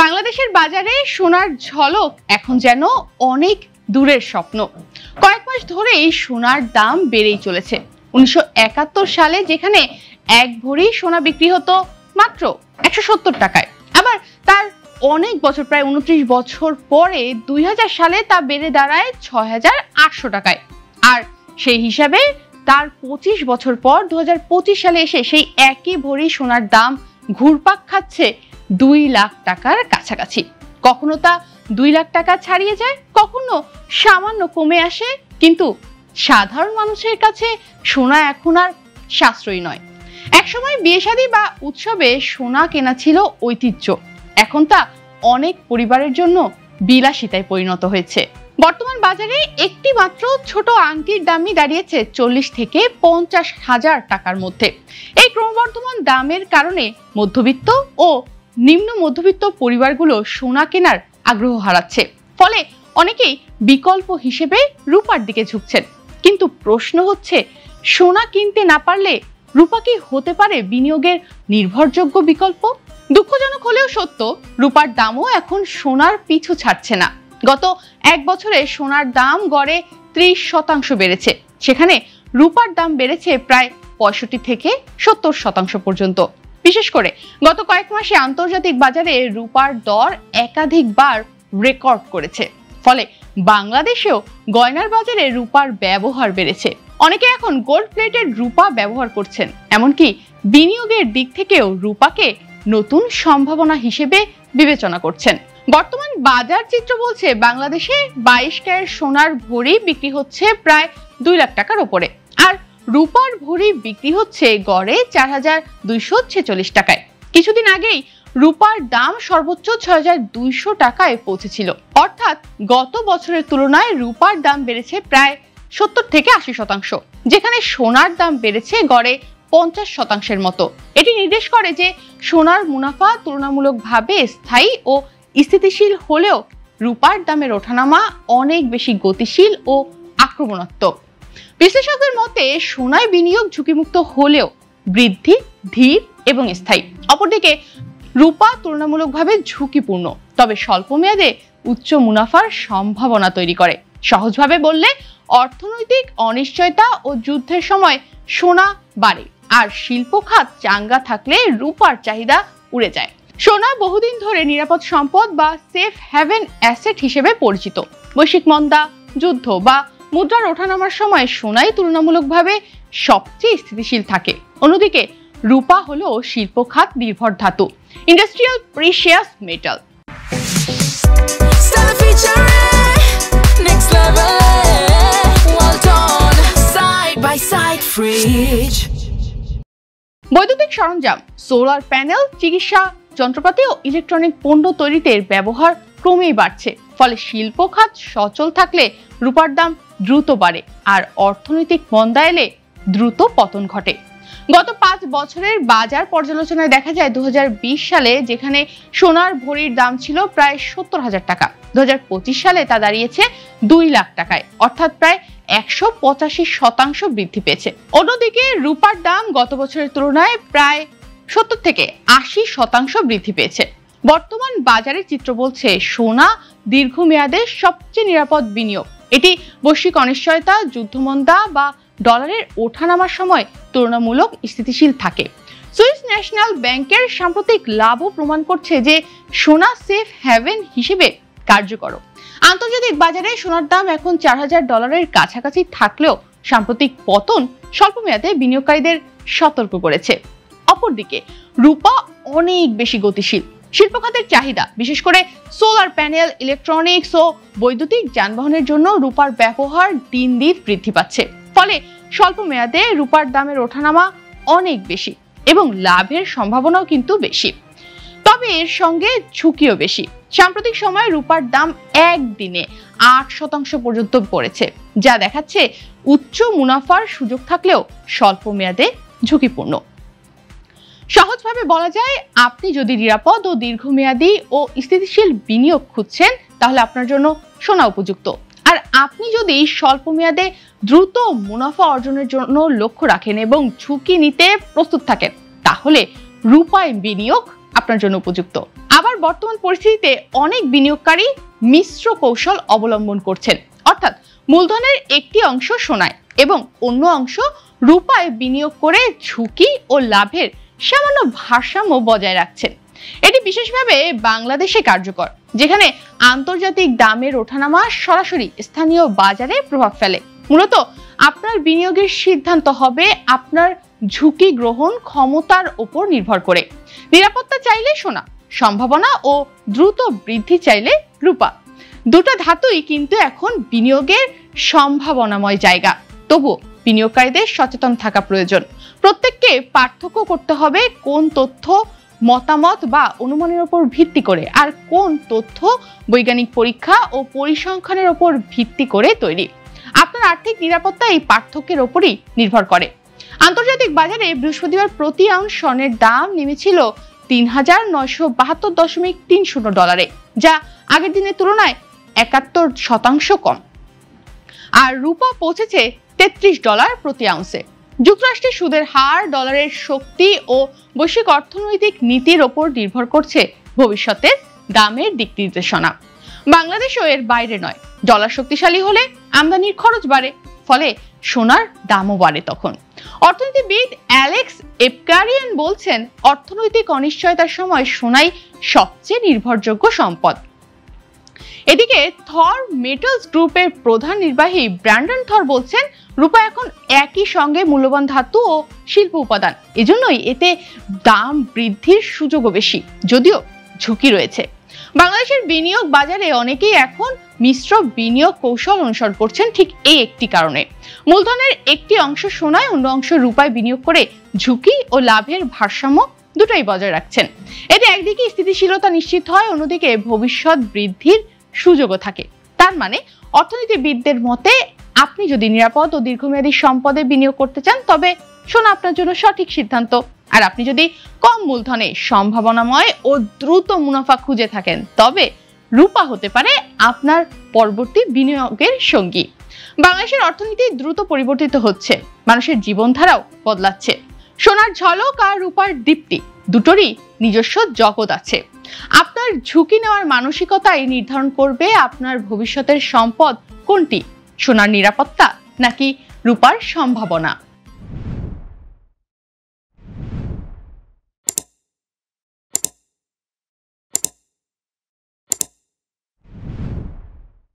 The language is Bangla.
বাংলাদেশের বাজারে সোনার ঝলক এখন যেন অনেক দূরের স্বপ্ন। কয়েক মাস ধরেই সোনার দাম বেড়েই চলেছে। 1971 সালে যেখানে এক ভরি সোনা বিক্রি হতো মাত্র 170 টাকায়, আবার তার অনেক বছর প্রায় 29 বছর পরে 2000 সালে তা বেড়ে দাঁড়ায় 6800 টাকায়। আর সেই হিসাবে তার 25 বছর পর 2025 সালে এসে সেই একই ভরি সোনার দাম ঘুরপাক খাচ্ছে 2 লাখ টাকার কাছাকাছি। কখনো তা 2 লাখ টাকা ছাড়িয়ে যায়, কখনো সামান্য কমে আসে, কিন্তু সাধারণ মানুষের কাছে সোনা এখন আর সাশ্রয়ী নয়। একসময় বিয়ে শাদী বা উৎসবে সোনা কেনা ছিল ঐতিহ্য, এখন তা অনেক পরিবারের জন্য বিলাসিতায় পরিণত হয়েছে। বর্তমান বাজারে একটি মাত্র ছোট আংটির দামই দাঁড়িয়েছে 40 থেকে 50 হাজার টাকার মধ্যে। এই ক্রমবর্ধমান দামের কারণে মধ্যবিত্ত ও নিম্ন মধ্যবিত্ত পরিবারগুলো সোনা কেনার আগ্রহ হারাচ্ছে। ফলে অনেকেই বিকল্প হিসেবে রূপার দিকে ঝুঁকছেন। কিন্তু প্রশ্ন হচ্ছে, সোনা কিনতে না পারলে রূপা কি হতে পারে বিনিয়োগের নির্ভরযোগ্য বিকল্প? দুঃখজনক হলেও সত্য, রূপার দামও এখন সোনার পিছু ছাড়ছে না। গত এক বছরে সোনার দাম গড়ে 30% বেড়েছে, সেখানে রূপার দাম বেড়েছে প্রায় 65 থেকে 70% পর্যন্ত। বিশেষ করে গত কয়েক মাসে আন্তর্জাতিক বাজারে রূপার দর একাধিকবার রেকর্ড করেছে। ফলে বাংলাদেশেও গয়নার বাজারে রূপার ব্যবহার বেড়েছে। অনেকে এখন গোল্ড প্লেটেড রূপা ব্যবহার করছেন, এমনকি বিনিয়োগের দিক থেকেও রূপাকে নতুন সম্ভাবনা হিসেবে বিবেচনা করছেন। বর্তমান বাজার চিত্র বলছে বাংলাদেশে 22 ক্যারেট সোনার ভরি বিক্রি হচ্ছে প্রায় 2 লাখ টাকার উপরে, আর রূপার ভরি বিক্রি হচ্ছে গড়ে 4246 টাকায়। কিছুদিন আগেই রূপার দাম সর্বোচ্চ 6200 টাকায় পৌঁছেছিল, অর্থাৎ গত বছরের তুলনায় রূপার দাম বেড়েছে প্রায় 70 থেকে 80%, যেখানে সোনার দাম বেড়েছে গড়ে 50% মতো। এটি নির্দেশ করে যে সোনার মুনাফা তুলনামূলকভাবে স্থায়ী ও স্থিতিশীল হলেও রূপার দামের ওঠানামা অনেক বেশি গতিশীল ও আক্রমণাত্মক। বিশ্লেষকদের মতে সোনায় বিনিয়োগ ঝুঁকিমুক্ত হলেও বৃদ্ধি ধীর এবং স্থায়ী। অপরদিকে রূপা তুলনামূলকভাবে ঝুঁকিপূর্ণ, তবে স্বল্প মেয়াদে উচ্চ মুনাফার সম্ভাবনা তৈরি করে। সহজভাবে বললে, অর্থনৈতিক অনিশ্চয়তা ও যুদ্ধের সময় সোনা বাড়ে, আর শিল্প খাত চাঙ্গা থাকলে রূপার চাহিদা উড়ে যায়। সোনা বহুদিন ধরে নিরাপদ সম্পদ বা সেফ হ্যাভেন অ্যাসেট হিসেবে পরিচিত। বৈশ্বিক মন্দা, যুদ্ধ বা মুদ্রার ওঠানামার সময় সোনাই তুলনামূলকভাবে সবচেয়ে স্থিতিশীল থাকে। অন্যদিকে রূপা হলো শিল্প খাত নির্ভর ধাতু, ইন্ডাস্ট্রিয়াল প্রিশিয়াস মেটাল। বৈদ্যুতিক সরঞ্জাম, সোলার প্যানেল, চিকিৎসা যন্ত্রপাতি ও ইলেকট্রনিক পণ্য তৈরিতে ব্যবহার ক্রমেই বাড়ছে। ফলে শিল্প খাত সচল থাকলে রূপার দাম দ্রুত বাড়ে, আর অর্থনৈতিক মন্দা এলে দ্রুত পতন ঘটে। গত 5 বছরের বাজার পর্যালোচনায় দেখা যায় 2020 সালে যেখানে সোনার ভরির দাম ছিল প্রায় 70,000 টাকা, 2025 সালে তা দাঁড়িয়েছে 2 লাখ টাকায়, অর্থাৎ প্রায় 185% বৃদ্ধি পেয়েছে। অন্যদিকে রূপার দাম গত বছরের তুলনায় প্রায় 70 থেকে 80% বৃদ্ধি পেয়েছে। বর্তমান বাজারের চিত্র বলছে সোনা দীর্ঘমেয়াদে সবচেয়ে নিরাপদ বিনিয়োগ। এটি বৈশ্বিক অনিশ্চয়তা, যুদ্ধমন্দা বা ডলারের ওঠানামার সময় তুলনামূলক স্থিতিশীল থাকে। সুইস ন্যাশনাল ব্যাংকের সাম্প্রতিক লাভও প্রমাণ করছে যে সোনা সেফ হ্যাভেন হিসেবে কার্যকর। আন্তর্জাতিক বাজারে সোনার দাম এখন $4000 কাছাকাছি থাকলেও সাম্প্রতিক পতন স্বল্প মেয়াদে বিনিয়োগকারীদের সতর্ক করেছে। অপরদিকে রূপা অনেক বেশি গতিশীল। শিল্প খাতের চাহিদা, বিশেষ করে সোলার প্যানেল, ইলেকট্রনিক্স ও বৈদ্যুতিক যানবাহনের জন্য রূপার ব্যবহার দিন দিন বৃদ্ধি পাচ্ছে। ফলে স্বল্প মেয়াদে রূপার দামের ওঠানামা অনেক বেশি এবং লাভের সম্ভাবনাও কিন্তু বেশি, তবে এর সঙ্গে ঝুঁকিও বেশি। সাম্প্রতিক সময়ে রূপার দাম একদিনে 8% পর্যন্ত পড়েছে, যা দেখাচ্ছে উচ্চ মুনাফার সুযোগ থাকলেও স্বল্প মেয়াদে ঝুঁকিপূর্ণ। সহজভাবে বলা যায়, আপনি যদি নিরাপদ ও দীর্ঘমেয়াদী ও স্থিতিশীল বিনিয়োগ খুঁজছেন তাহলে আপনার জন্য সোনা উপযুক্ত। আর আপনি যদি স্বল্প মেয়াদে দ্রুত মুনাফা অর্জনের জন্য লক্ষ্য রাখেন এবং ঝুঁকি নিতে প্রস্তুত থাকেন, তাহলে রূপায় বিনিয়োগ আপনার জন্য উপযুক্ত। আবার বর্তমান পরিস্থিতিতে অনেক বিনিয়োগকারী মিশ্র কৌশল অবলম্বন করছেন, অর্থাৎ মূলধনের একটি অংশ সোনায় এবং অন্য অংশ রূপায় বিনিয়োগ করে ঝুঁকি ও লাভের সামান্য ভারসাম্য বজায় রাখছেন। এটি বিশেষভাবে বাংলাদেশে কার্যকর, যেখানে আন্তর্জাতিক দামের ওঠানামা সরাসরি স্থানীয় বাজারে প্রভাব ফেলে। মূলত আপনার বিনিয়োগের সিদ্ধান্ত হবে আপনার ঝুঁকি গ্রহণ ক্ষমতার উপর নির্ভর করে। নিরাপত্তা চাইলে সোনা, সম্ভাবনা ও দ্রুত বৃদ্ধি চাইলে রূপা। দুটো ধাতুই কিন্তু এখন বিনিয়োগের সম্ভাবনাময় জায়গা। তবুও বিনিয়োগকারীদের সচেতন থাকা প্রয়োজন। প্রত্যেককে পার্থক্য করতে হবে কোন তথ্য মতামত বা অনুমানের উপর ভিত্তি করে আর কোন তথ্য বৈজ্ঞানিক পরীক্ষা ও পরিসংখ্যানের উপর ভিত্তি করে তৈরি। আপনার আর্থিক নিরাপত্তা এই পার্থক্যের উপরই নির্ভর করে। আন্তর্জাতিক বাজারে বৃহস্পতিবার প্রতি আউন্স স্বর্ণের দাম নেমেছিল ৩,৯৭২.৩০ ডলারে, যা আগের দিনের তুলনায় ৭১% কম। আর রূপা পৌঁছেছে $৩৩ প্রতি আউন্সে। যুক্তরাষ্ট্রের সুদের হার, ডলারের শক্তি ও বৈশ্বিক অর্থনৈতিক নীতির ওপর নির্ভর করছে ভবিষ্যতের দামের দিক নির্দেশনা। বাংলাদেশও এর বাইরে নয়। ডলার শক্তিশালী হলে আমদানির খরচ বাড়ে, ফলে সোনার দামও বাড়ে। তখন অর্থনীতিবিদ অ্যালেক্স এপকারিয়ান বলছেন, অর্থনৈতিক অনিশ্চয়তার সময় সোনাই সবচেয়ে নির্ভরযোগ্য সম্পদ। এদিকে থর মেটালস গ্রুপের প্রধান নির্বাহী ব্র্যান্ডন থর বলছেন, রূপা এখন একই সঙ্গে মূল্যবান ধাতু ও শিল্প উপাদান, এজন্যই এতে দাম বৃদ্ধির সুযোগও বেশি, যদিও ঝুঁকি রয়েছে। বাংলাদেশের বিনিয়োগ বাজারে অনেকেই এখন মিশ্র বিনিয়োগ কৌশল অনুসরণ করছেন ঠিক এই একটি কারণে। মূলধনের একটি অংশ সোনায়, অন্য অংশ রূপায় বিনিয়োগ করে ঝুঁকি ও লাভের ভারসাম্য দুটোই বজায় রাখছেন। এতে একদিকে স্থিতিশীলতা নিশ্চিত হয়, অন্যদিকে ভবিষ্যৎ বৃদ্ধির সুযোগও থাকে। তার মানে অর্থনীতিবিদদের মতে আপনি যদি নিরাপদ ও দীর্ঘমেয়াদী সম্পদে বিনিয়োগ করতে চান, তবে সোনা আপনার জন্য সঠিক সিদ্ধান্ত। আর আপনি যদি কম মূলধনে সম্ভাবনাময় ও দ্রুত মুনাফা খুঁজে থাকেন, তবে রূপা হতে পারে আপনার পরবর্তী বিনিয়োগের সঙ্গী। বাংলাদেশের অর্থনীতি দ্রুত পরিবর্তিত হচ্ছে, মানুষের জীবনধারাও বদলাচ্ছে। সোনার ঝলক আর রূপার দীপ্তি দুটোরই নিজস্ব জগৎ আছে। আপনার ঝুঁকি নেওয়ার মানসিকতাই নির্ধারণ করবে আপনার ভবিষ্যতের সম্পদ কোনটি, সোনার নিরাপত্তা নাকি রূপার সম্ভাবনা।